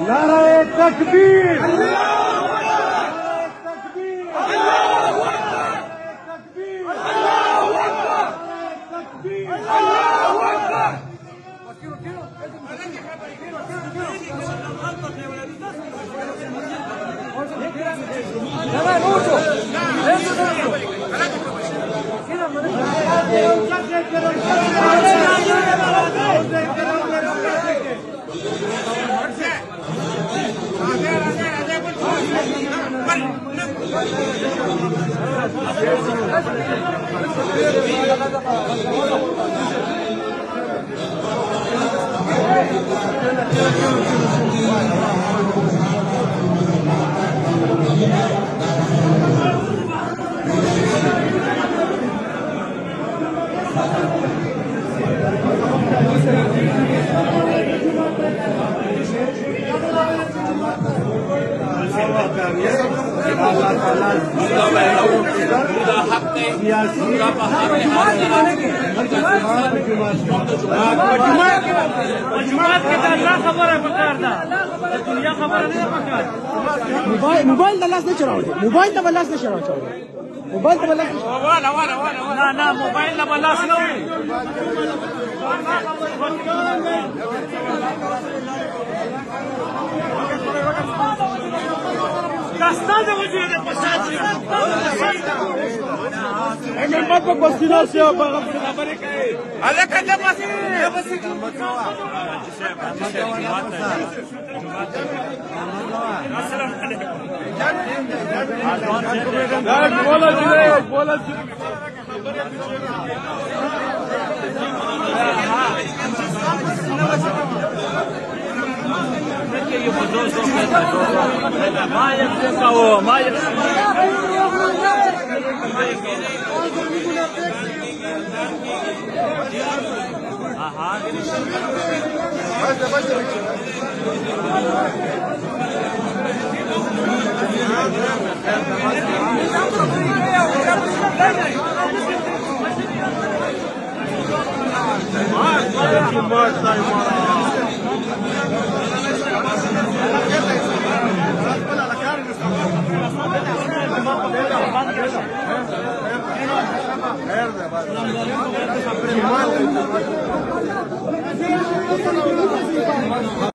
नारे तकबीर موبایل د لاس نه چلاوي موبایل د لاس نه چلاوي موبایل د لاس نه نه موبایل د لاس نه Gastada وجود الفساد اگر مت په کوستینو سي او په خبرې کوي هغه کته پاسې السلام علیکم بولا ما يفسقه ما Verde,